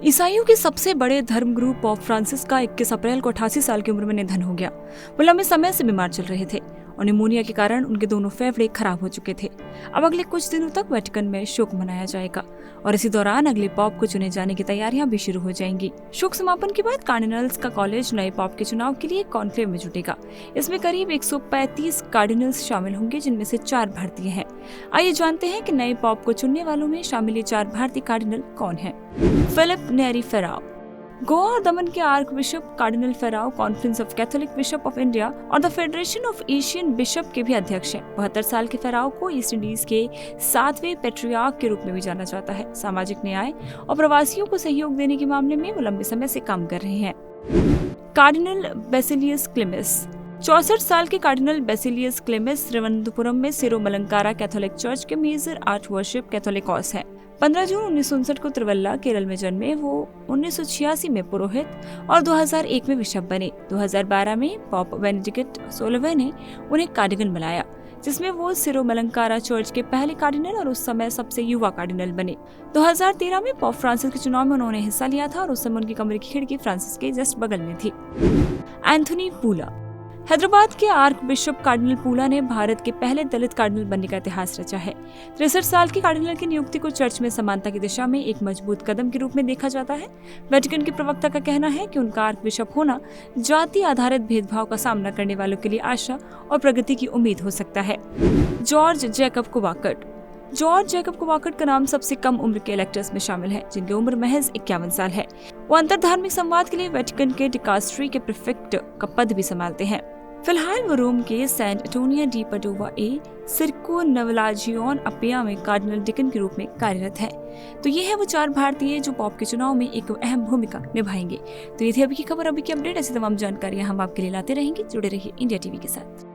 ईसाइयों के सबसे बड़े धर्मगुरु पोप फ्रांसिस का 21 अप्रैल को 88 साल की उम्र में निधन हो गया। वो लंबे समय से बीमार चल रहे थे और निमोनिया के कारण उनके दोनों फेफड़े खराब हो चुके थे। अब अगले कुछ दिनों तक वेटिकन में शोक मनाया जाएगा और इसी दौरान अगले पॉप को चुने जाने की तैयारियां भी शुरू हो जाएंगी। शोक समापन के बाद कार्डिनल्स का कॉलेज नए पॉप के चुनाव के लिए कॉन्क्लेव में जुटेगा। इसमें करीब 135 कार्डिनल्स शामिल होंगे, जिनमें से 4 भारतीय हैं। आइए जानते हैं कि नए पॉप को चुनने वालों में शामिल ये 4 भारतीय कार्डिनल कौन हैं। फिलिप नेरी फेराओ, गोवा और दमन के archbishop cardinal Ferrao conference of Catholic bishop of India और the federation of Asian bishop के भी अध्यक्ष हैं। 72 साल के फेराओ को ईस्ट इंडीज के 7वें पेट्रियार्क के रूप में भी जाना जाता है। सामाजिक न्याय और प्रवासियों को सहयोग देने के मामले में वो लंबे समय से काम कर रहे हैं। कार्डिनल बेसिलियस क्लेमिस, 64 साल के कार्डिनल बेसिलियस क्लेमिस त्रिवनंतपुरम में सिरो-मलंकारा कैथोलिक चर्च के मेजर आर्च वर्शिप कैथोलिकॉस हैं। 15 जून 1959 को त्रिवल्ला केरल में जन्मे वो 1986 में पुरोहित और 2001 में बिशप बने। 2012 में पॉप बेनेडिक्ट 16वें ने उन्हें कार्डिनल बनाया, जिसमें वो सिरो-मलंकारा चर्च के पहले कार्डिनल और उस समय सबसे युवा कार्डिनल बने। 2013 में पॉप फ्रांसिस के चुनाव में उन्होंने हिस्सा लिया था और उस समय उनकी कमरे की खिड़की फ्रांसिस के जस्ट बगल में थी। एंथोनी पूला, हैदराबाद के आर्क बिशप कार्डिनल पूला ने भारत के पहले दलित कार्डिनल बनने का इतिहास रचा है। 63 साल के कार्डिनल की नियुक्ति को चर्च में समानता की दिशा में एक मजबूत कदम के रूप में देखा जाता है। वेटिकन के प्रवक्ता का कहना है कि उनका आर्क बिशप होना जाति आधारित भेदभाव का सामना करने वालों के लिए आशा और प्रगति की उम्मीद हो सकता है। जॉर्ज जैकब कोवाकट, जॉर्ज जैकब कोवाकट का नाम सबसे कम उम्र के इलेक्टर्स में शामिल है, जिनकी उम्र महज 51 साल है। वो अंतरधार्मिक संवाद के लिए वेटिकन के डिकास्ट्री के प्रीफेक्ट का पद भी संभालते हैं। फिलहाल वो रोम के सेंट एंटोनियो डी पादुआ ए सिरकोनवलाजियोन अपिया में कार्डिनल डिकन के रूप में कार्यरत है। तो ये है वो 4 भारतीय जो पॉप के चुनाव में एक अहम भूमिका निभाएंगे। तो ये थी अभी की खबर, अभी की अपडेट। ऐसी तमाम जानकारियां हम आपके लिए लाते रहेंगे। जुड़े रहिए इंडिया टीवी के साथ।